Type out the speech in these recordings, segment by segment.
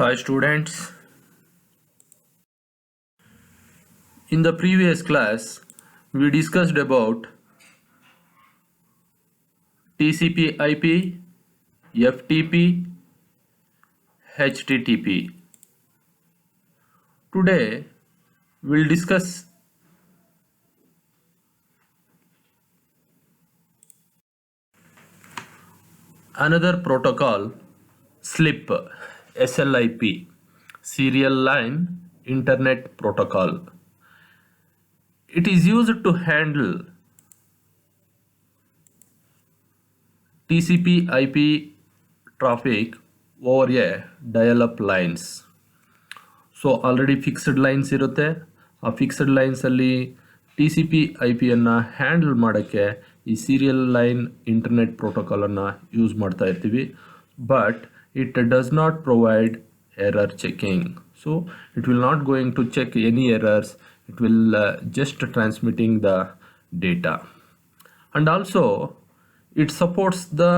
Hi students. In the previous class, we discussed about TCP/IP, FTP, HTTP. Today, we'll discuss another protocol, SLIP, SLIP, Serial Line Internet Protocol. It is used to handle TCP/IP traffic over a dial-up lines. So already fixed lines ಇರುತ್ತೆ. ಆ fixed ಲೈನ್ಸಲ್ಲಿ TCP/IP handle ಮಾಡೋಕ್ಕೆ ಈ serial line internet ಪ್ರೋಟೋಕಾಲನ್ನು use ಮಾಡ್ತಾ ಇರ್ತೀವಿ. But it does not provide error checking. So it will not going to check any errors. It will just transmitting the data. And also it supports the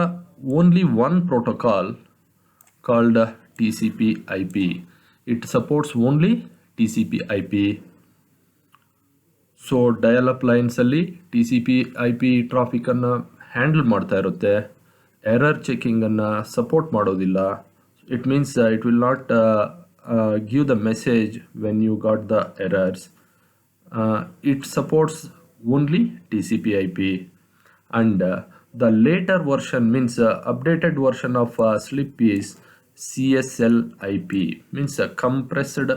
only one protocol called TCP/IP. It supports only TCP/IP. So dial-up lines ಅಲ್ಲಿ TCP/IP traffic ಅನ್ನು handle ಮಾಡ್ತಾ ಇರುತ್ತೆ. Error checking ಅನ್ನು support ಮಾಡೋದಿಲ್ಲ. It means it will not give the message when you got the errors. It supports only TCP/IP. And the later version means updated version of SLIP is CSLIP, means a compressed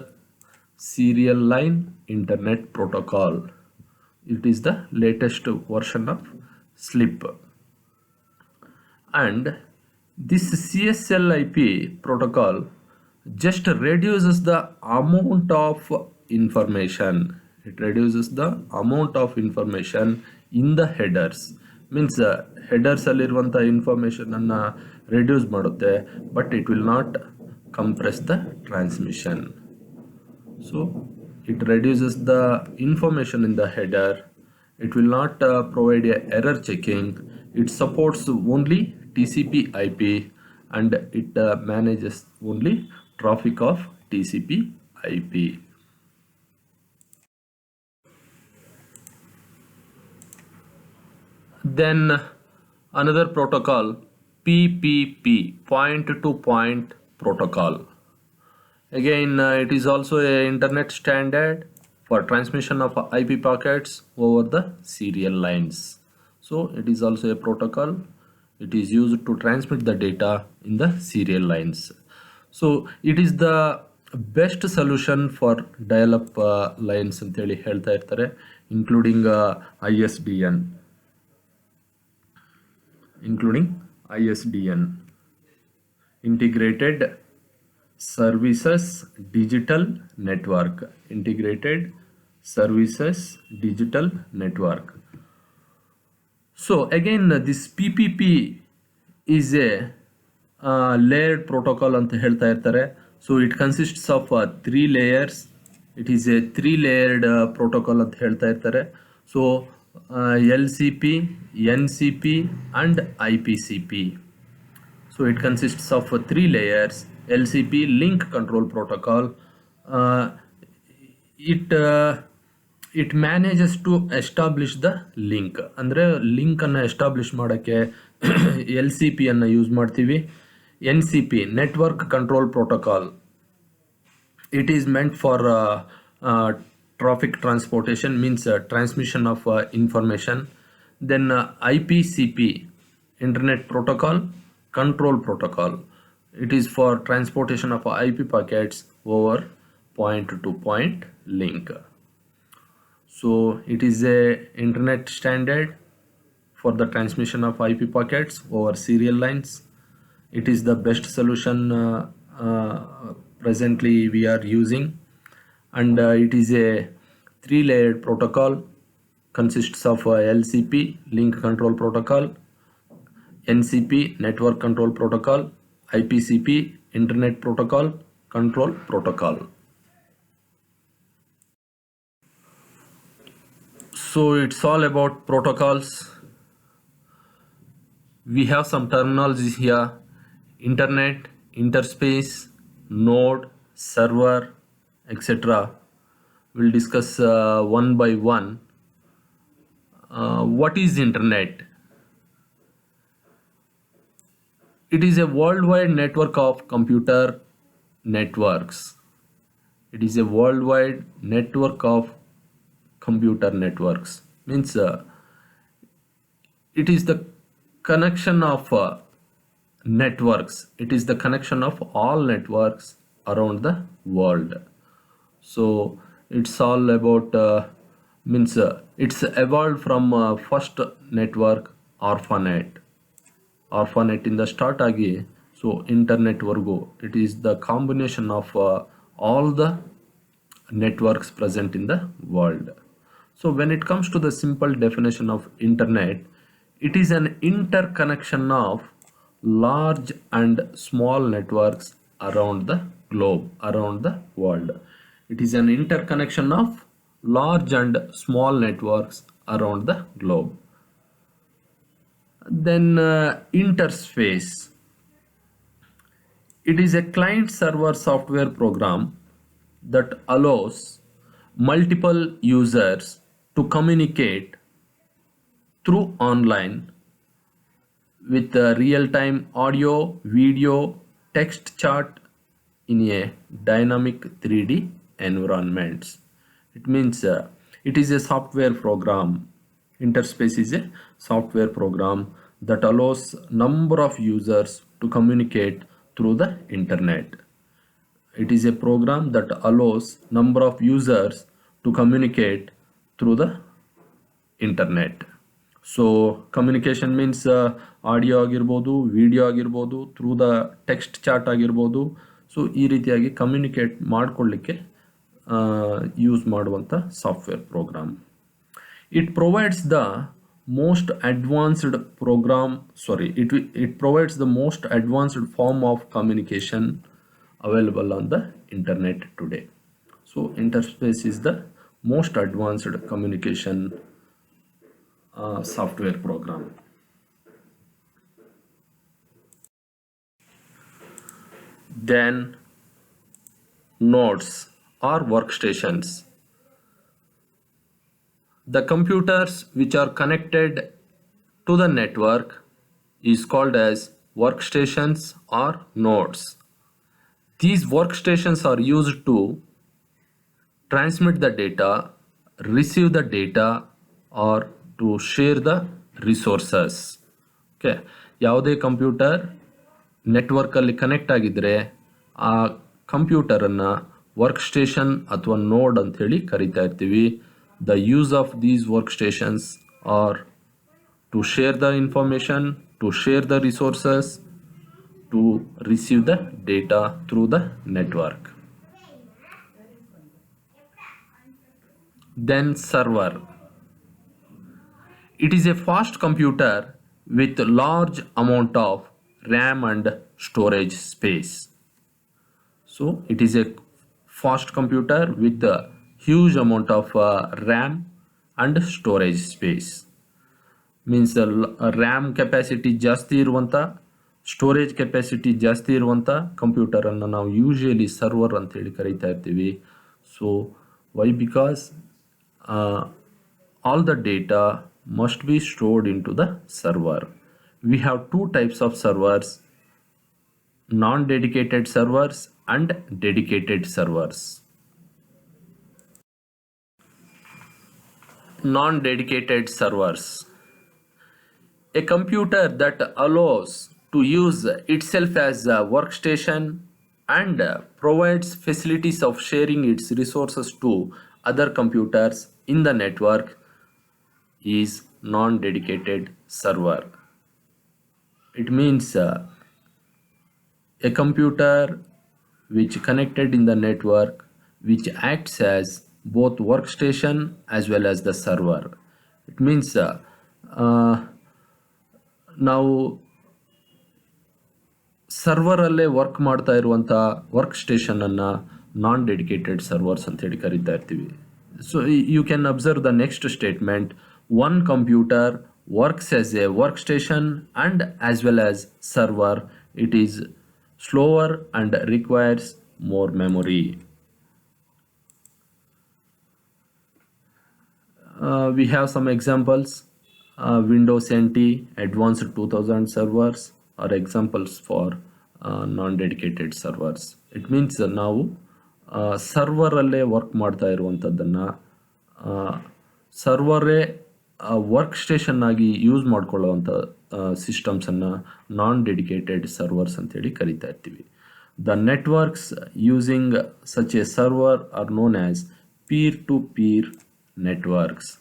serial line internet protocol. It is the latest version of SLIP. And this CSLIP protocol just reduces the amount of information. It reduces the amount of information in the headers. Means headers ಅಲ್ಲಿರುವಂಥ information ಅನ್ನು reduce ಮಾಡುತ್ತೆ, but it will not compress the transmission. So it reduces the information in the header. It will not provide A error checking. It supports only TCP/IP and it manages only traffic of TCP/IP. Then another protocol, PPP, point-to-point protocol. Again, it is also a internet standard for transmission of IP packets over the serial lines. So it is also a protocol. It is used to transmit the data in the serial lines. So it is the best solution for dial-up lines ಅಂತೇಳಿ ಹೇಳ್ತಾ ಇರ್ತಾರೆ, including ISDN, Integrated Services Digital Network. Integrated Services Digital Network. So again, this PPP is a layered protocol ಅಂತ ಹೇಳ್ತಾ ಇರ್ತಾರೆ. So it consists of 3 layers. It is a 3-layered protocol ಅಂತ ಹೇಳ್ತಾ ಇರ್ತಾರೆ. So LCP, NCP and IPCP. So it consists of 3 layers. LCP, Link Control Protocol. It manages to establish the link. ಅಂದರೆ ಲಿಂಕನ್ನು establish ಮಾಡೋಕ್ಕೆ LCP ಅನ್ನು use ಮಾಡ್ತೀವಿ. NCP, Network Control Protocol. It is meant for traffic transportation, means transmission of information. Then IPCP, Internet Protocol Control Protocol. It is for transportation of IP packets over point-to-point link. So it is a internet standard for the transmission of IP packets over serial lines. It is the best solution presently we are using. And it is a 3-layered protocol, consists of LCP, Link Control Protocol, NCP, Network Control Protocol, IPCP, Internet Protocol Control Protocol. So it's all about protocols. We have some terminologies here: internet, interspace, node, server, etc. We'll discuss one by one. What is internet? It is a worldwide network of computer networks. It is a worldwide network of computer networks. Means it is the connection of networks. It is the connection of all networks around the world. So it's all about it's evolved from first network ARPANET. ARPANET in the start agi, so internet vargu. It is the combination of all the networks present in the world. So when it comes to the simple definition of internet, it is an interconnection of large and small networks around the globe, around the world. It is an interconnection of large and small networks around the globe. Then interface. It is a client-server software program that allows multiple users to communicate through online with real-time audio, video, text chat in a dynamic 3D environments. It means it is a software program. Interspace is a software program that allows number of users to communicate through the internet. It is a program that allows number of users to communicate through the internet. So communication means audio ಆಗಿರ್ಬೋದು, video ಆಗಿರ್ಬೋದು, through the text chat ಆಗಿರ್ಬೋದು. So ಈ ರೀತಿಯಾಗಿ communicate ಮಾಡಿಕೊಳ್ಳಿಕ್ಕೆ use ಮಾಡುವಂಥ software program. It provides the most advanced it provides the most advanced form of communication available on the internet today. So Interspace is the most advanced communication software program. Then nodes or workstations. The computers which are connected to the network is called as workstations or nodes. These workstations are used to transmit the data, receive the data, or to share the resources. Okay, ಯಾವುದೇ computer ನೆಟ್ವರ್ಕಲ್ಲಿ connect ಆಗಿದ್ರೆ ಆ ಕಂಪ್ಯೂಟರನ್ನು work station ಅಥವಾ ನೋಡ್ ಅಂತ ಹೇಳಿ ಕರಿತಾ ಇರ್ತೀವಿ. The use of these workstations are to share the information, to share the resources, to receive the data through the network. Then server. It is a fast computer with large amount of RAM and storage space. So it is a fast computer with a huge amount of RAM and storage space. Means RAM capacity ಜಾಸ್ತಿ ಇರುವಂಥ, storage capacity ಜಾಸ್ತಿ ಇರುವಂಥ ಕಂಪ್ಯೂಟರನ್ನು ನಾವು usually server ಅಂತೇಳಿ ಕರೀತಾ ಇರ್ತೀವಿ. So why? Because all the data must be stored into the server. We have two types of servers: non-dedicated servers and dedicated servers. Non-dedicated servers. A computer that allows to use itself as a workstation and provides facilities of sharing its resources to other computers in the network is non-dedicated server. It means a computer which connected in the network, which acts as both workstation as well as the server. It means ನಾವು ಸರ್ವರಲ್ಲೇ work ಮಾಡ್ತಾ ಇರುವಂಥ work ಸ್ಟೇಷನನ್ನು non dedicated servers ಅಂತೇಳಿ ಕರೀತಾ ಇರ್ತೀವಿ. So you can observe the next statement: one computer works as a workstation and as well as server. It is slower and requires more memory. We have some examples. Windows NT Advanced 2000 servers are examples for non-dedicated servers. It means ನಾವು ಸರ್ವರಲ್ಲೇ work ಮಾಡ್ತಾ ಇರುವಂಥದ್ದನ್ನು ಸರ್ವರೇ work station ಆಗಿ use ಮಾಡ್ಕೊಳ್ಳುವಂಥ ಸಿಸ್ಟಮ್ಸನ್ನು non dedicated servers ಅಂತೇಳಿ ಕರಿತಾ ಇರ್ತೀವಿ. The networks using such a server are known as peer to peer networks.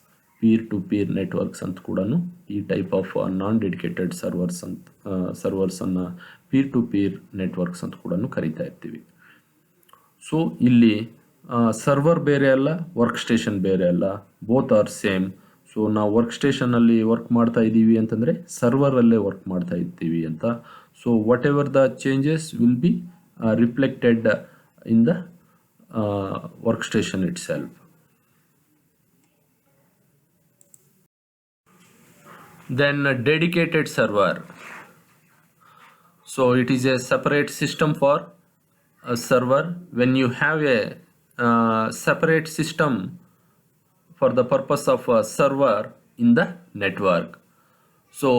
Peer to peer networks ಅಂತ ಕೂಡ ಈ ಟೈಪ್ ಆಫ್ ನಾನ್ ಡೆಡಿಕೇಟೆಡ್ ಸರ್ವರ್ಸನ್ನು ಪೀರ್ ಟು ಪೀರ್ ನೆಟ್ವರ್ಕ್ಸ್ ಅಂತ ಕೂಡ ಕರಿತಾ ಇರ್ತೀವಿ. ಸೊ ಇಲ್ಲಿ ಸರ್ವರ್ ಬೇರೆ ಅಲ್ಲ, ವರ್ಕ್ ಸ್ಟೇಷನ್ ಬೇರೆ ಅಲ್ಲ, ಬೋತ್ ಆರ್ ಸೇಮ್. ಸೊ ನಾವು ವರ್ಕ್ ಸ್ಟೇಷನಲ್ಲಿ ವರ್ಕ್ ಮಾಡ್ತಾ ಇದ್ದೀವಿ ಅಂತಂದರೆ ಸರ್ವರಲ್ಲೇ ವರ್ಕ್ ಮಾಡ್ತಾ ಇದ್ದೀವಿ ಅಂತ. So what ever the changes will be reflected in the work station it self. Then a dedicated server. So it is a separate system for a server. When you have a separate system for the purpose of a server in the network, so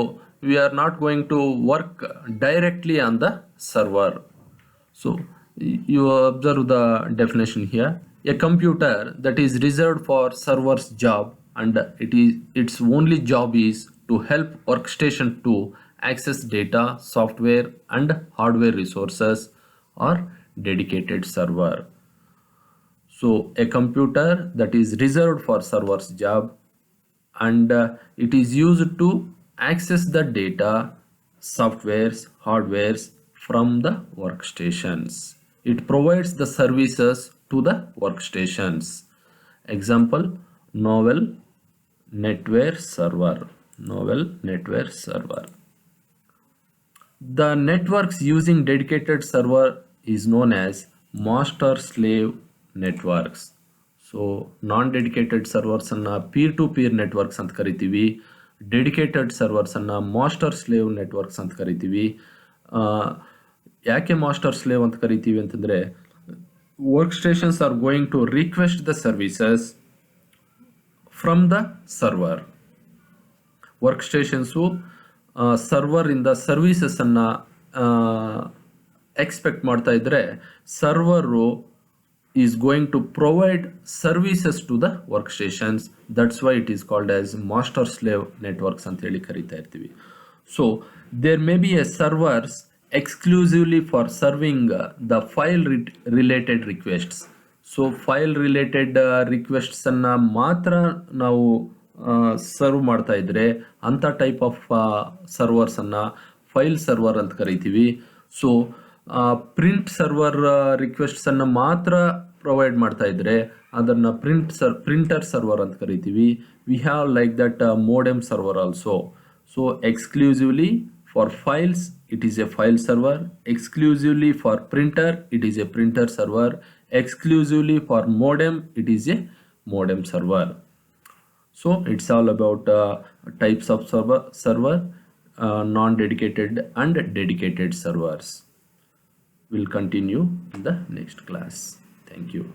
we are not going to work directly on the server. So you observe the definition here. A computer that is reserved for server's job and its only job is to help workstation to access data, software and hardware resources or dedicated server. So a computer that is reserved for server's job and it is used to access the data, softwares, hardwares from the workstations. It provides the services to the workstations. Example, Novell NetWare server. Novell NetWare server. The networks using dedicated server is known as master slave networks. So non-dedicated servers ಅನ್ನ peer to peer networks ಅಂತ ಕರಿತೀವಿ. dedicated servers ಅನ್ನ master slave networks ಅಂತ ಕರಿತೀವಿ. ಯಾಕೆ master slave ಅಂತ ಕರಿತೀವಿ ಅಂತಂದರೆ work stations are going to request the services from the server. Work stations ಸರ್ವರಿಂದ ಸರ್ವೀಸಸನ್ನು ಎಕ್ಸ್ಪೆಕ್ಟ್ ಮಾಡ್ತಾ ಇದ್ದರೆ server is going to provide services to the work stations. That's why it is called as master slave networks ಅಂತ ಹೇಳಿ ಕರಿತಾ ಇರ್ತೀವಿ. So there may be a servers exclusively for serving the file related requests. So file related requests ಅನ್ನ ಮಾತ್ರ ನಾವು serve ಮಾಡ್ತಾ ಇದ್ರೆ ಅಂಥ ಟೈಪ್ ಆಫ್ ಸರ್ವರ್ಸ್ ಅನ್ನ ಫೈಲ್ ಸರ್ವರ್ ಅಂತ ಕರಿತೀವಿ. ಸೊ ಪ್ರಿಂಟ್ ಸರ್ವರ್ ರಿಕ್ವೆಸ್ಟ್ಸ್ ಅನ್ನ ಮಾತ್ರ ಪ್ರೊವೈಡ್ ಮಾಡ್ತಾ ಇದ್ರೆ ಅದನ್ನ ಪ್ರಿಂಟರ್ ಸರ್ವರ್ ಅಂತ ಕರಿತೀವಿ. We have like that modem server also. So exclusively for files it is a file server, exclusively for printer it is a printer server, exclusively for modem it is a modem server. So it's all about types of server, non-dedicated and dedicated servers. We'll continue in the next class. Thank you.